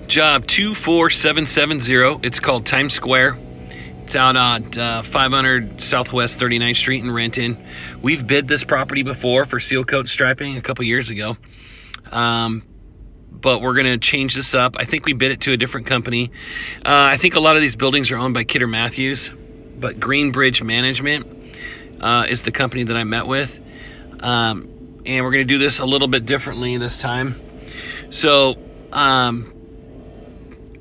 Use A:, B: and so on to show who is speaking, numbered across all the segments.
A: Job 24770. It's called Times Square. It's out on 500 Southwest 39th Street in Renton. We've bid this property before for seal coat striping a couple years ago. But we're going to change this up. I think we bid it to a different company. I think a lot of these buildings are owned by Kidder Matthews, but Greenbridge Management is the company that I met with. And we're going to do this a little bit differently this time. So,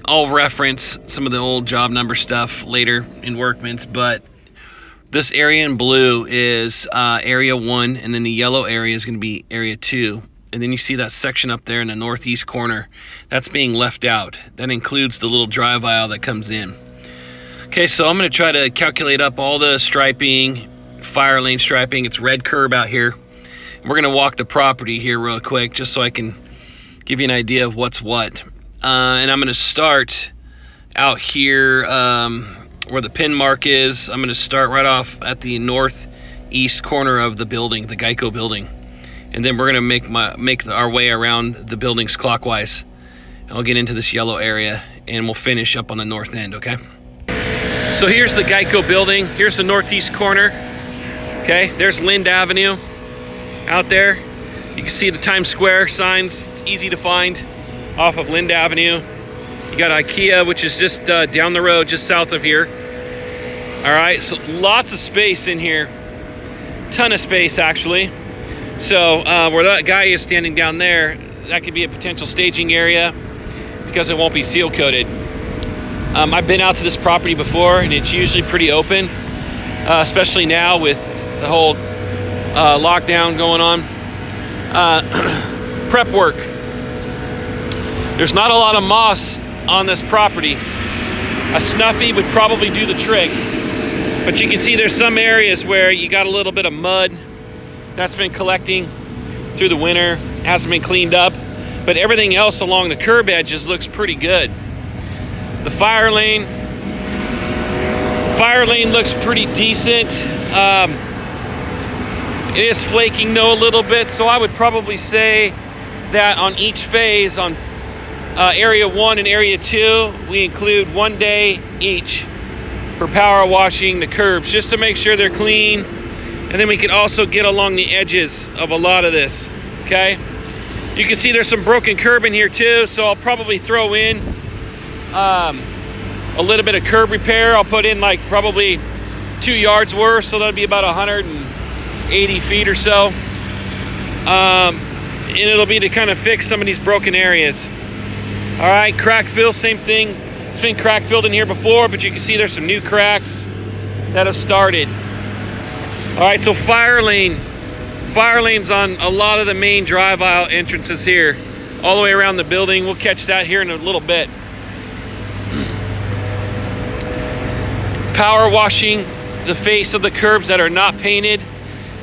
A: I'll reference some of the old job number stuff later in Workman's, but this area in blue is area 1, and then the yellow area is going to be area 2. And then you see that section up there in the northeast corner. That's being left out. That includes the little drive aisle that comes in. Okay, so I'm going to try to calculate up all the striping, fire lane striping. It's red curb out here. We're going to walk the property here real quick just so I can give you an idea of what's what. And I'm going to start out here where the pin mark is. I'm going to start right off at the northeast corner of the building, the Geico building. And then we're going to make our way around the buildings clockwise. I'll get into this yellow area and we'll finish up on the north end, okay? So here's the Geico building. Here's the northeast corner. Okay, there's Lind Avenue out there. You can see the Times Square signs. It's easy to find off of Lind Avenue. You got IKEA, which is just down the road, just south of here. All right, so lots of space in here. Ton of space, actually. So where that guy is standing down there, that could be a potential staging area because it won't be seal coated. I've been out to this property before, and it's usually pretty open, especially now with the whole lockdown going on. Prep work. There's not a lot of moss on this property. A Snuffy would probably do the trick. But you can see there's some areas where you got a little bit of mud that's been collecting through the winter. Hasn't been cleaned up. But everything else along the curb edges looks pretty good. The fire lane looks pretty decent. It is flaking though a little bit, so I would probably say that on each phase, on area 1 and area 2, we include 1 day each for power washing the curbs, just to make sure they're clean. And then we can also get along the edges of a lot of this, okay? You can see there's some broken curb in here too, so I'll probably throw in a little bit of curb repair. I'll put in like probably 2 yards worth, so that'll be about 180 feet or so. And it'll be to kind of fix some of these broken areas. All right, crack fill, same thing. It's been crack filled in here before, but you can see there's some new cracks that have started. All right, so fire lane's on a lot of the main drive aisle entrances here, all the way around the building. We'll catch that here in a little bit. Power washing the face of the curbs that are not painted,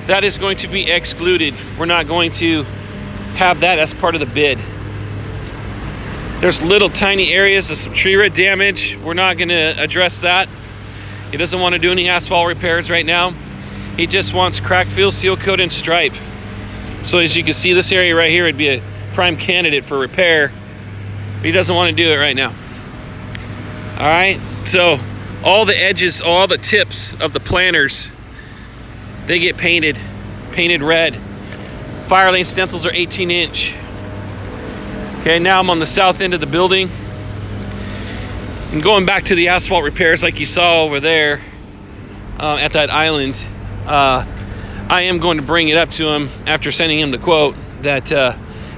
A: that is going to be excluded. We're not going to have that as part of the bid. There's little tiny areas of some tree root damage. We're not going to address that. He doesn't want to do any asphalt repairs right now. He just wants crack fill, seal coat, and stripe. So as you can see, this area right here would be a prime candidate for repair. But he doesn't want to do it right now. All right, so all the edges, all the tips of the planters, they get painted red. Fire lane stencils are 18-inch. Okay, now I'm on the south end of the building. And going back to the asphalt repairs like you saw over there at that island, I am going to bring it up to him after sending him the quote that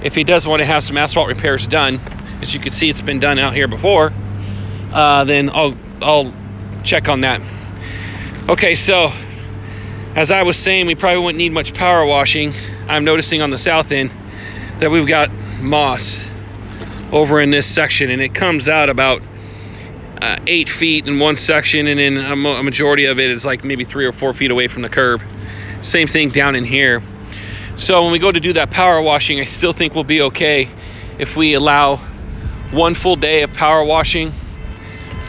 A: if he does want to have some asphalt repairs done, as you can see it's been done out here before, then I'll check on that. Okay, so as I was saying, we probably wouldn't need much power washing. I'm noticing on the south end that we've got moss over in this section, and it comes out about 8 feet in one section, and then a majority of it is like maybe 3 or 4 feet away from the curb. Same thing down in here. So when we go to do that power washing, I still think we'll be okay if we allow 1 full day of power washing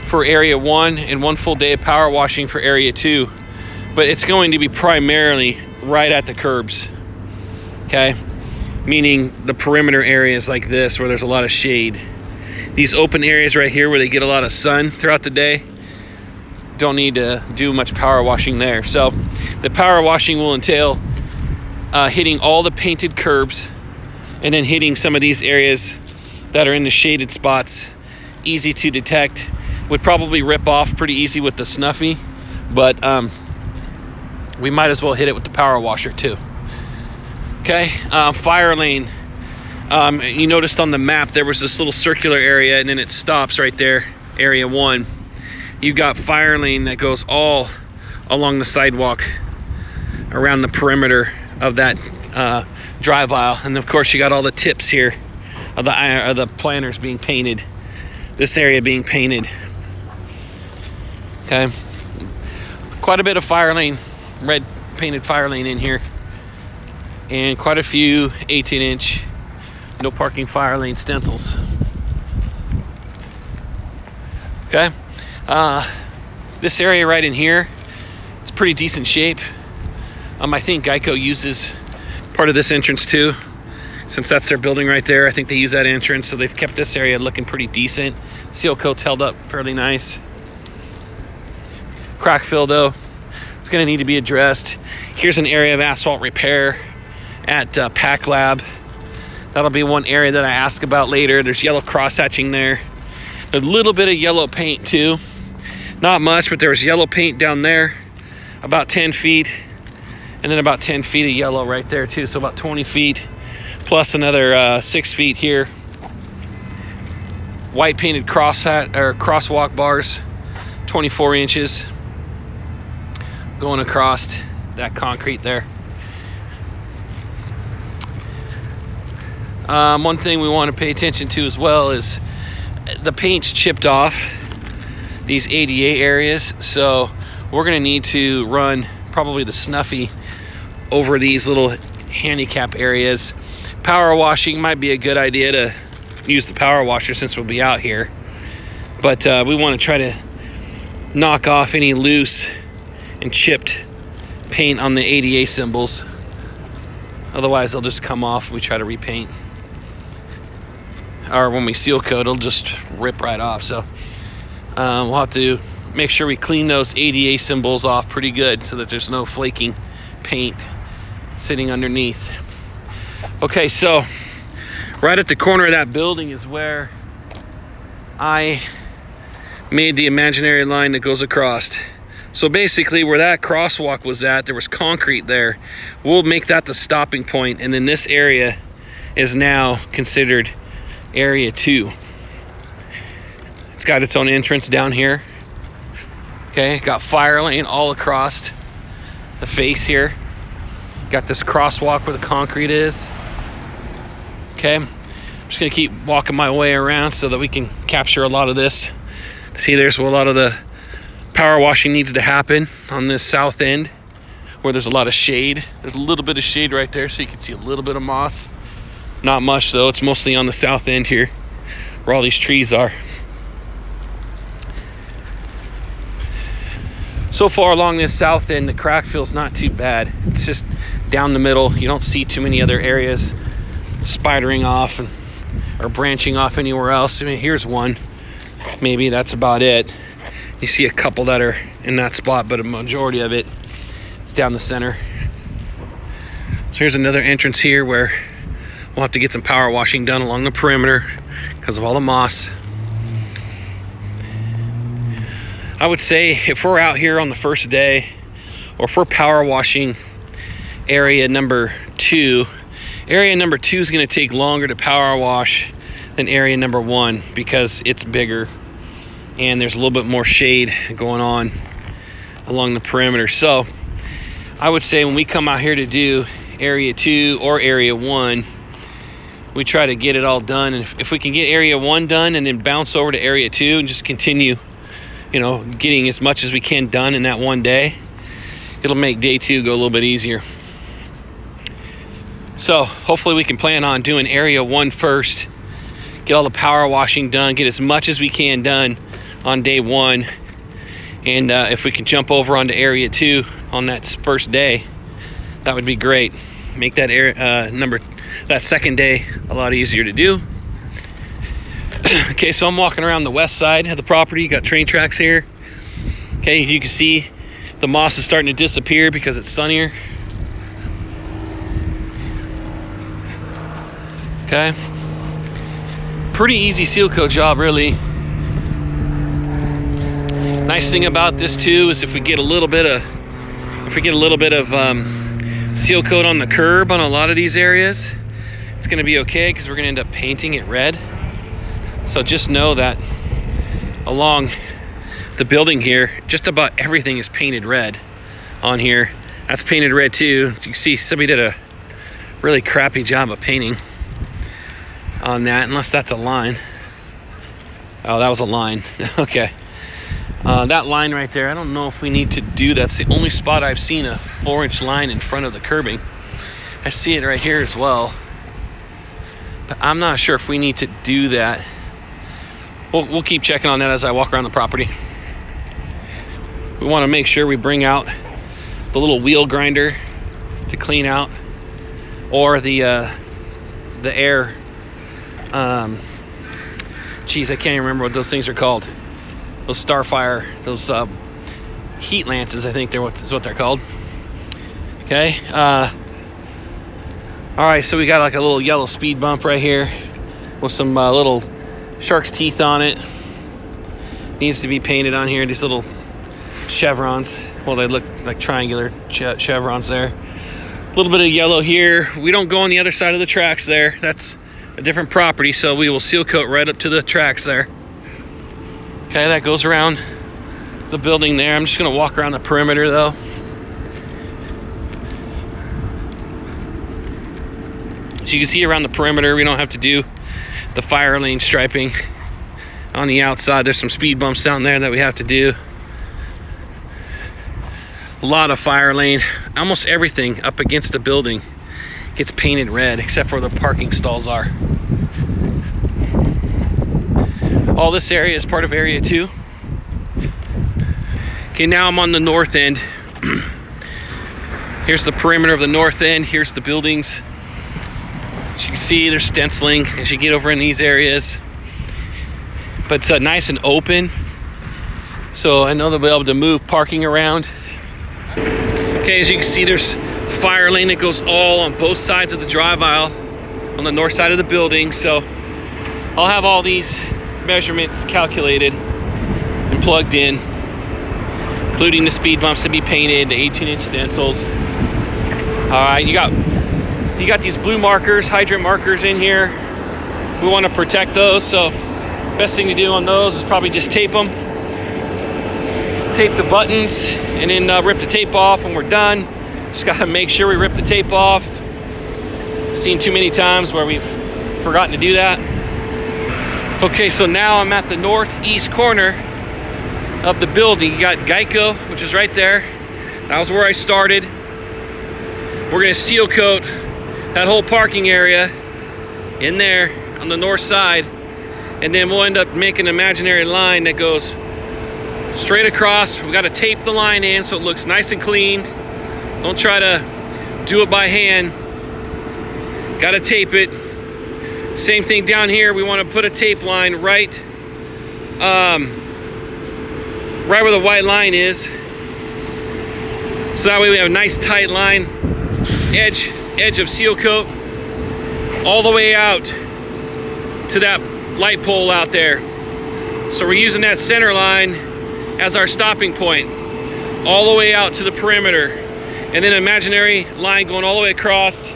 A: for area 1 and 1 full day of power washing for area 2. But it's going to be primarily right at the curbs, okay? Meaning the perimeter areas like this where there's a lot of shade. These open areas right here where they get a lot of sun throughout the day, don't need to do much power washing there. So the power washing will entail hitting all the painted curbs and then hitting some of these areas that are in the shaded spots. Easy to detect. Would probably rip off pretty easy with the Snuffy, but we might as well hit it with the power washer too. Okay, fire lane. You noticed on the map there was this little circular area and then it stops right there, area 1. You've got fire lane that goes all along the sidewalk around the perimeter of that drive aisle. And of course you got all the tips here of the planters being painted. This area being painted. Okay. Quite a bit of fire lane, red painted fire lane in here. And quite a few 18-inch no parking fire lane stencils. Okay. This area right in here, it's pretty decent shape. I think Geico uses part of this entrance too. Since that's their building right there, I think they use that entrance, so they've kept this area looking pretty decent. Seal coat's held up fairly nice. Crack fill though, it's gonna need to be addressed. Here's an area of asphalt repair at Pack Lab. That'll be one area that I ask about later. There's yellow cross hatching there. A little bit of yellow paint too. Not much, but there was yellow paint down there, about 10 feet. And then about 10 feet of yellow right there too, so about 20 feet. Plus another 6 feet here. White painted crosswalk bars, 24 inches. Going across that concrete there. One thing we want to pay attention to as well is the paint's chipped off these ADA areas, so we're going to need to run probably the Snuffy over these little handicap areas. Power washing might be a good idea to use the power washer since we'll be out here, but we want to try to knock off any loose and chipped paint on the ADA symbols. Otherwise they'll just come off when we try to repaint, or when we seal coat it'll just rip right off. So we'll have to make sure we clean those ADA symbols off pretty good so that there's no flaking paint sitting underneath. Okay, so right at the corner of that building is where I made the imaginary line that goes across. So basically where that crosswalk was at, there was concrete there. We'll make that the stopping point, and then this area is now considered area 2. It's got its own entrance down here. Okay, got fire lane all across the face here. Got this crosswalk where the concrete is. Okay, I'm just gonna keep walking my way around so that we can capture a lot of this. See, there's where a lot of the power washing needs to happen on this south end where there's a lot of shade. There's a little bit of shade right there so you can see a little bit of moss. Not much though, it's mostly on the south end here where all these trees are. So far along this south end, the crack fill's not too bad. It's just down the middle. You don't see too many other areas spidering off or branching off anywhere else. I mean, here's one. Maybe that's about it. You see a couple that are in that spot, but a majority of it is down the center. So here's another entrance here where we'll have to get some power washing done along the perimeter because of all the moss. I would say if we're out here on the first day, or if we're power washing area number 2, area number 2 is going to take longer to power wash than area number 1 because it's bigger and there's a little bit more shade going on along the perimeter. So I would say when we come out here to do area 2 or area 1, we try to get it all done. And if we can get area 1 done and then bounce over to area 2 and just continue, you know, getting as much as we can done in that one day, it'll make day 2 go a little bit easier. So hopefully we can plan on doing area 1 first, get all the power washing done, get as much as we can done on day 1, and if we can jump over onto area 2 on that first day, that would be great. Make that that second day a lot easier to do. Okay, so I'm walking around the west side of the property. You got train tracks here. Okay, you can see the moss is starting to disappear because it's sunnier. Okay, pretty easy seal coat job, really. Nice thing about this too is if we get a little bit of seal coat on the curb on a lot of these areas, it's going to be okay because we're going to end up painting it red. So just know that along the building here, just about everything is painted red on here. That's painted red too. You can see somebody did a really crappy job of painting on that, unless that's a line. Oh, that was a line. Okay. That line right there, I don't know if we need to do that. That's the only spot I've seen a 4-inch line in front of the curbing. I see it right here as well. But I'm not sure if we need to do that. We'll keep checking on that as I walk around the property. We want to make sure we bring out the little wheel grinder to clean out, or the air. Geez, I can't even remember what those things are called. Those Starfire, those heat lances, I think is what they're called. Okay. All right, so we got like a little yellow speed bump right here with some little shark's teeth on it. Needs to be painted on here. These little chevrons. Well, they look like triangular chevrons there. A little bit of yellow here. We don't go on the other side of the tracks there. That's a different property, so we will seal coat right up to the tracks there. Okay, that goes around the building there. I'm just going to walk around the perimeter though. So you can see around the perimeter, we don't have to do the fire lane striping on the outside. There's some speed bumps down there that we have to do. A lot of fire lane. Almost everything up against the building gets painted red, except for where the parking stalls are. All this area is part of Area 2. Okay, now I'm on the north end. Here's the perimeter of the north end. Here's the buildings. As you can see, there's stenciling as you get over in these areas. But it's nice and open. So I know they'll be able to move parking around. Okay, as you can see, there's fire lane that goes all on both sides of the drive aisle on the north side of the building. So I'll have all these measurements calculated and plugged in, including the speed bumps to be painted, the 18-inch stencils. All right, you got these blue markers, hydrant markers in here. We want to protect those, so best thing to do on those is probably just tape them. Tape the buttons and then rip the tape off when we're done. Just got to make sure we rip the tape off. Seen too many times where we've forgotten to do that. Okay, so now I'm at the northeast corner of the building. You got Geico, which is right there. That was where I started. We're gonna seal coat that whole parking area in there on the north side, and then we'll end up making an imaginary line that goes straight across. We got to tape the line in so it looks nice and clean. Don't try to do it by hand. Got to tape it. Same thing down here. We want to put a tape line right where the white line is, so that way we have a nice tight line, edge of seal coat all the way out to that light pole out there. So we're using that center line as our stopping point all the way out to the perimeter, and then an imaginary line going all the way across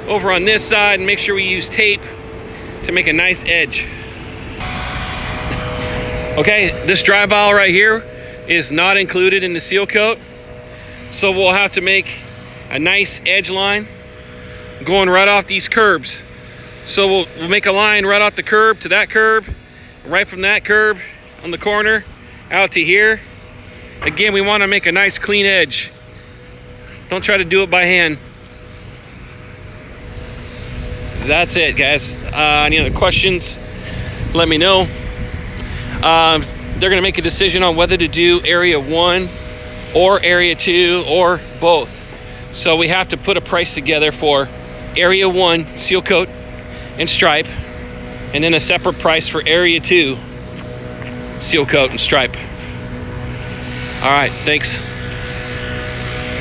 A: over on this side, and make sure we use tape to make a nice edge. Okay, this drive aisle right here is not included in the seal coat, so we'll have to make a nice edge line going right off these curbs. So we'll make a line right off the curb to that curb, right from that curb on the corner out to here. Again, we want to make a nice clean edge. Don't try to do it by hand. That's it, guys. Any other questions, let me know. They're going to make a decision on whether to do Area 1 or Area 2 or both. So we have to put a price together for Area 1 seal coat and stripe, And then a separate price for area 2, seal coat and stripe. All right, thanks.